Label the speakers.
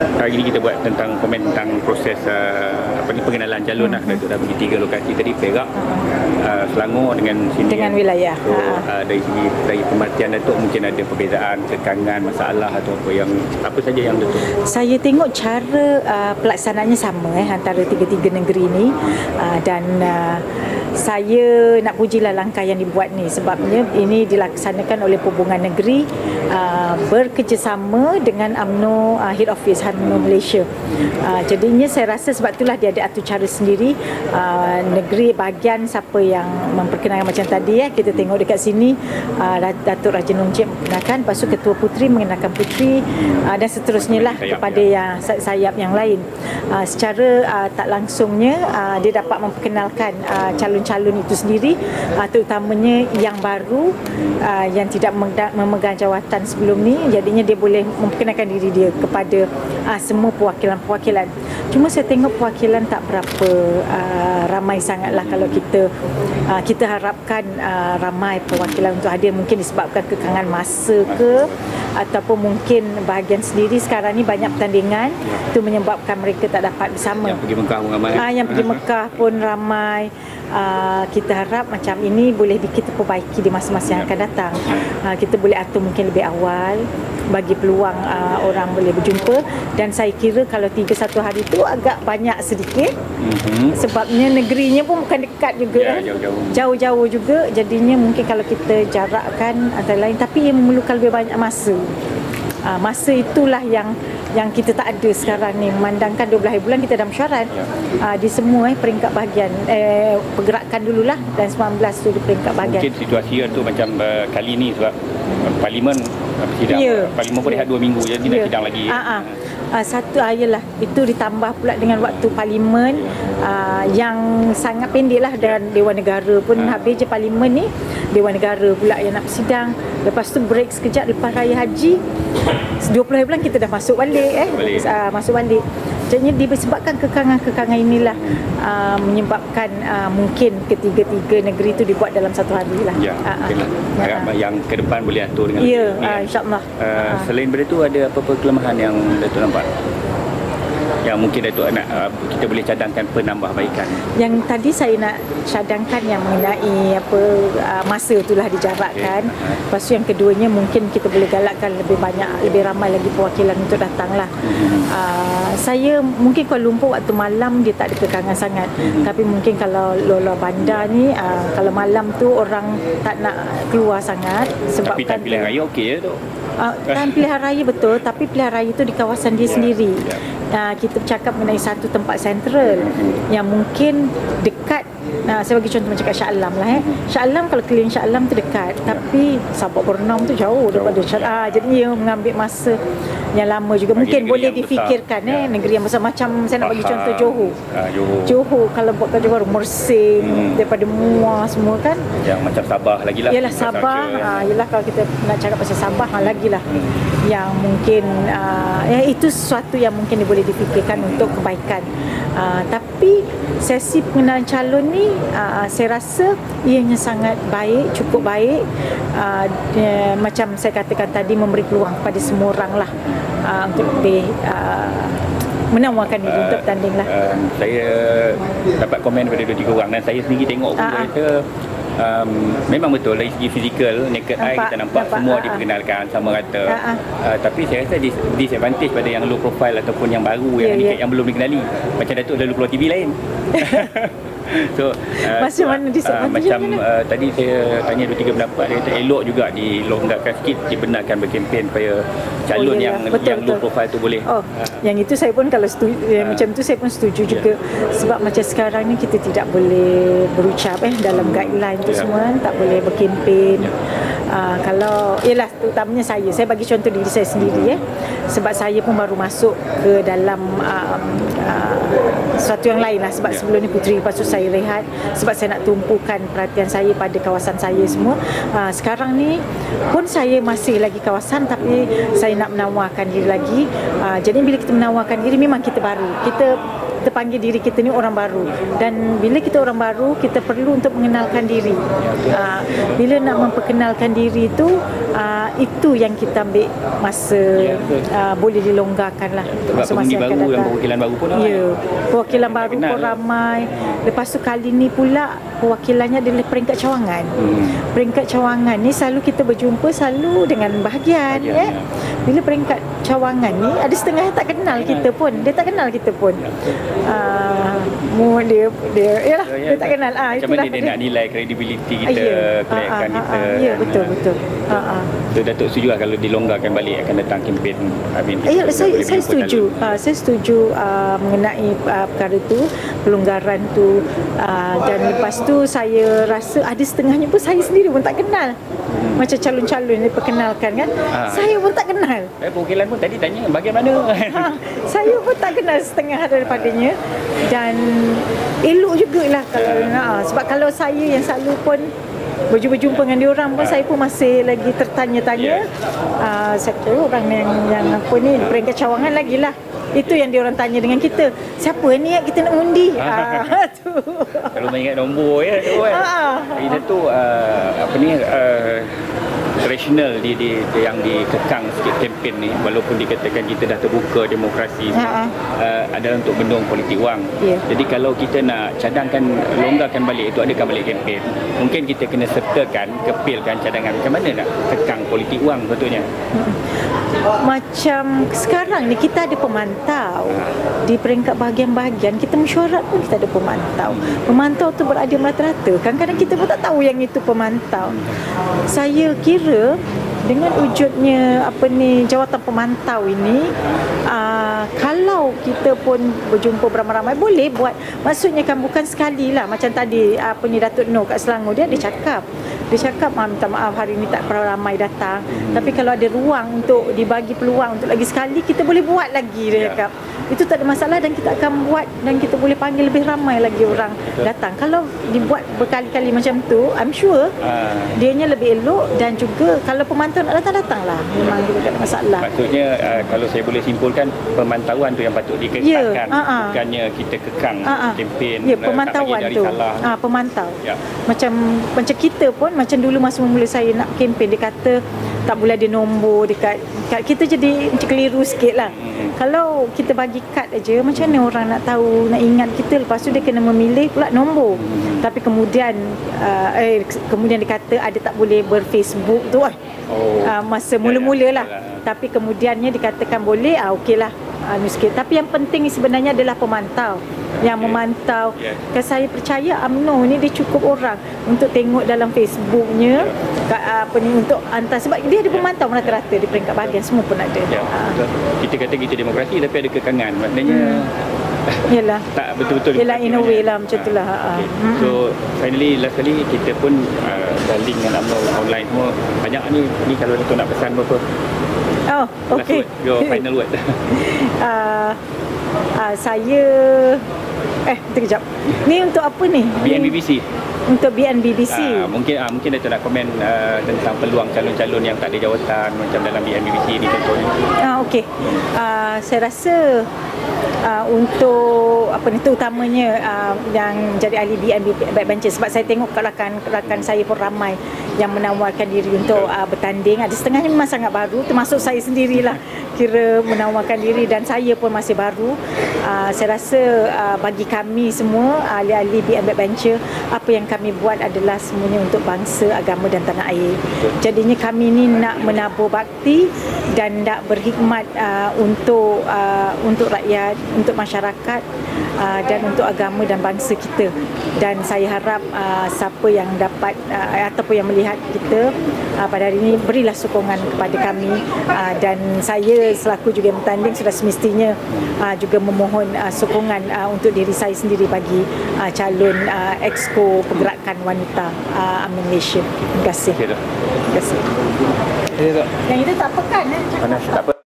Speaker 1: Hari ini kita buat tentang komen tentang proses pengenalan calon lah. Datuk dah bagi 3 lokasi tadi, Perak, Selangor dengan sini.
Speaker 2: Dengan wilayah.
Speaker 1: So, dari pemerhatian Datuk mungkin ada perbezaan, kekangan, masalah atau apa saja yang Datuk?
Speaker 2: Saya tengok cara pelaksanaannya sama antara tiga-tiga negeri ni, dan saya nak pujilah langkah yang dibuat ni, sebabnya ini dilaksanakan oleh Perhubungan Negeri bekerjasama dengan UMNO Head Office UMNO Malaysia. Jadinya saya rasa sebab itulah dia ada atur cara sendiri. Negeri bahagian siapa yang memperkenalkan macam tadi kita tengok dekat sini, Datuk Raja Nong Chek memperkenalkan, lepas tu Ketua Puteri mengenalkan Puteri, dan seterusnya lah kepada yang sayap yang lain. Secara tak langsungnya dia dapat memperkenalkan calon-calon itu sendiri, terutamanya yang baru yang tidak memegang jawatan sebelum ni. Jadinya dia boleh memperkenalkan diri dia kepada semua perwakilan-perwakilan. Cuma saya tengok perwakilan tak berapa ramai sangatlah. Kalau kita harapkan ramai perwakilan untuk hadir, mungkin disebabkan kekangan masa ke, ataupun mungkin bahagian sendiri sekarang ni banyak pertandingan, itu menyebabkan mereka tak dapat bersama.
Speaker 1: Yang pergi Mekah pun ramai.
Speaker 2: Yang pergi Mekah pun ramai. Kita harap macam ini boleh kita perbaiki di masa-masa yang akan datang. Kita boleh atur mungkin lebih awal, bagi peluang orang boleh berjumpa. Dan saya kira kalau 3-1 hari itu agak banyak sedikit, sebabnya negerinya pun bukan dekat juga, jauh-jauh juga. Jadinya mungkin kalau kita jarakkan antara lain, tapi ia memerlukan lebih banyak masa. Masa itulah yang kita tak ada sekarang ni. Memandangkan 12 bulan kita dah mesyuarat di semua peringkat bahagian, pergerakan dululah, dan 19 tu di peringkat bahagian.
Speaker 1: Mungkin situasi tu macam kali ni sebab Parlimen sidang, Parlimen pun rehat 2 minggu, jadi dah sidang lagi.
Speaker 2: Satu ayalah itu ditambah pula dengan waktu Parlimen yang sangat pendek lah, dan Dewan Negara pun habis je Parlimen ni, Dewan Negara pula yang nak bersidang. Lepas tu break sekejap lepas Raya Haji, 20 bulan kita dah masuk balik masuk balik. Jadinya disebabkan kekangan-kekangan inilah menyebabkan mungkin ketiga-tiga negeri itu dibuat dalam satu hari lah.
Speaker 1: Harap yang ke depan boleh atur dengan
Speaker 2: insyaAllah.
Speaker 1: Selain daripada itu, ada apa-apa kelemahan yang Datuk nampak, yang mungkin Datuk nak kita boleh cadangkan penambahbaikan? Yang
Speaker 2: tadi saya nak cadangkan yang mengenai masa itulah dijarakkan. Lepas tu yang keduanya mungkin kita boleh galakkan lebih ramai lagi perwakilan untuk datanglah. Saya mungkin Kuala Lumpur waktu malam dia tak ada kekangan sangat, tapi mungkin kalau luar bandar ni kalau malam tu orang tak nak keluar sangat, sebab
Speaker 1: tapi pilihan raya okey ya tu.
Speaker 2: Pilihan raya betul, tapi pilihan raya itu di kawasan dia sendiri. Kita bercakap mengenai satu tempat sentral yang mungkin dekat. Saya bagi contoh macam kat Shah Alam lah. Shah Alam, kalau keliling Shah Alam tu dekat, tapi Sabak Bernam tu jauh daripada Shah Alam. Jadi ia mengambil masa yang lama juga. Mungkin boleh difikirkan negeri yang besar. Macam saya nak bagi contoh Johor. Johor kalau buat kat Johor, Mersing, daripada Muar semua kan.
Speaker 1: Yang macam Sabah lagi lah.
Speaker 2: Yalah Sabah, yalah kalau kita nak cakap pasal Sabah lagi lah. Yang mungkin itu sesuatu yang mungkin boleh difikirkan untuk kebaikan. Tapi sesi pengenalan calon ni saya rasa ianya sangat baik, cukup baik. Macam saya katakan tadi, memberi peluang kepada semua orang lah untuk lebih menawarkan diri untuk bertanding lah.
Speaker 1: Saya dapat komen daripada 2-3 orang, dan saya sendiri tengok kita memang betul dari segi fizikal, naked eye kita nampak semua diperkenalkan sama rata. Tapi saya rasa disadvantage pada yang low profile ataupun yang baru, yang belum dikenali. Macam Datuk lalu keluar TV lain. So
Speaker 2: macam mana disadvantage?
Speaker 1: Macam tadi saya tanya 2-3 pendapat, dia kata elok juga dilonggarkan sikit, dibenarkan berkempen supaya calon yang low profile tu boleh.
Speaker 2: Yang itu saya pun kalau setuju, macam tu saya pun setuju juga. Sebab macam sekarang ni kita tidak boleh berucap dalam guideline tu semua, tak boleh berkempen. Kalau ialah terutamanya saya bagi contoh diri saya sendiri sebab saya pun baru masuk ke dalam sesuatu yang lain lah. Sebab sebelum ni Puteri, lepas tu saya rehat sebab saya nak tumpukan perhatian saya pada kawasan saya semua. Sekarang ni pun saya masih lagi kawasan, tapi saya nak menawarkan diri lagi. Jadi bila kita menawarkan diri, memang kita baru, kita kita panggil diri kita ni orang baru. Dan bila kita orang baru, kita perlu untuk mengenalkan diri. Bila nak memperkenalkan diri itu yang kita ambil masa, boleh dilonggarkan lah.
Speaker 1: Sebab pengundi baru dan perwakilan baru pun ramai.
Speaker 2: Ya, perwakilan baru pun ramai. Lepas tu kali ni pula perwakilannya adalah peringkat cawangan. Peringkat cawangan ni selalu kita berjumpa selalu dengan bahagian. Bila peringkat cawangan ni ada setengah yang tak kenal kita pun. Dia tak kenal kita pun. Dia tak kenal.
Speaker 1: Macam mana dia nak nilai kredibiliti kita, kelayakan kita.
Speaker 2: Ya, betul.
Speaker 1: So, Datuk setuju lah kalau dilonggarkan balik akan datang kempen.
Speaker 2: Saya setuju. Saya setuju mengenai perkara tu, pelonggaran tu. Dan lepas tu saya rasa ada setengahnya pun saya sendiri pun tak kenal. Macam calon-calon diperkenalkan kan. Saya pun tak kenal.
Speaker 1: Perwakilan pun tadi tanya bagaimana.
Speaker 2: Saya pun tak kenal setengah daripadanya. Dan elok jugalah kalau sebab kalau saya yang selalu pun berjumpa dengan diorang pun saya pun masih lagi tertanya-tanya. Saya kira orang yang apa ni peringkat cawangan lagi lah. Itu yang diorang tanya dengan kita. Siapa ni yang kita nak undi? Tu.
Speaker 1: Kalau mengingat nombor tu kan. Ini satu apa ni rasional yang dikekang sikit kempen ni, walaupun dikatakan kita dah terbuka demokrasi adalah untuk bendung politik wang. Jadi kalau kita nak cadangkan, longgarkan balik itu, adakan balik kempen, mungkin kita kena sertakan, kepilkan cadangan macam mana nak kekang politik wang betulnya. Macam
Speaker 2: sekarang ni kita ada pemantau di peringkat bahagian-bahagian, kita mesyuarat pun kita ada pemantau. Pemantau tu berada merata-rata. Kadang-kadang kita pun tak tahu yang itu pemantau. Saya kira dengan wujudnya jawatan pemantau ini, kalau kita pun berjumpa beramai-ramai boleh buat, maksudnya kan bukan sekali lah. Macam tadi Datuk Noh kat Selangor, dia cakap minta maaf hari ni tak pernah ramai datang, tapi kalau ada ruang untuk dibagi peluang untuk lagi sekali, kita boleh buat lagi, dia cakap. Itu tak ada masalah dan kita akan buat, dan kita boleh panggil lebih ramai lagi orang datang. Kalau dibuat berkali-kali macam tu, I'm sure dianya lebih elok. Dan juga kalau pemantau nak datang-datanglah, memang kita tak ada masalah.
Speaker 1: Maksudnya kalau saya boleh simpulkan, pemantauan tu yang patut dikekalkan, bukannya kita kekang kempen.
Speaker 2: Pemantauan tu. Pemantau. Macam kita pun, macam dulu masa mula saya nak kempen, dia kata tak boleh ada nombor dekat kita, jadi macam keliru sikit lah. Kalau kita bagi kad aja, macam mana orang nak tahu, nak ingat kita? Lepas tu dia kena memilih pula nombor. Tapi kemudian dia kata ada tak boleh berFacebook tu masa mula-mula lah. Tapi kemudiannya dikatakan boleh, okeylah. Tapi yang penting sebenarnya adalah pemantau. Yang memantau. Saya percaya UMNO ni dia cukup orang untuk tengok dalam Facebooknya, untuk hantar, sebab dia ada pemantau rata-rata di peringkat bahagian, semua pun ada.
Speaker 1: Kita kata kita demokrasi tapi ada kekangan, maknanya
Speaker 2: yalah,
Speaker 1: tak betul-betul.
Speaker 2: Yalah, in a way lah macam itulah.
Speaker 1: So finally, last kali kita pun dah link dengan UMNO online semua. Banyak ni kalau Datuk nak pesan apa?
Speaker 2: Okay.
Speaker 1: Your final word.
Speaker 2: Saya kejap. Ni untuk apa ni?
Speaker 1: BNBBC.
Speaker 2: Untuk BNBBC.
Speaker 1: Mungkin Datuk nak komen tentang peluang calon-calon yang tak ada jawatan macam dalam BNBBC ni contohnya.
Speaker 2: Okey. Saya rasa untuk terutamanya yang jadi ahli BNB backbencher, sebab saya tengok rakan saya pun ramai yang menawarkan diri untuk bertanding. Ada setengahnya memang sangat baru, termasuk saya sendirilah kira menawarkan diri, dan saya pun masih baru. Saya rasa bagi kami semua ahli-ahli BNB backbencher, apa yang kami buat adalah semuanya untuk bangsa, agama dan tanah air. Jadinya kami ni nak menabur bakti dan nak berkhidmat untuk rakyat, untuk masyarakat, dan untuk agama dan bangsa kita. Dan saya harap siapa yang dapat ataupun yang melihat kita pada hari ini, berilah sokongan kepada kami, dan saya selaku juga yang bertanding sudah semestinya juga memohon sokongan untuk diri saya sendiri bagi calon Exco Pergerakan Wanita Malaysia. Terima kasih. Terima kasih. Yang itu tak pekan.
Speaker 1: Tak apa.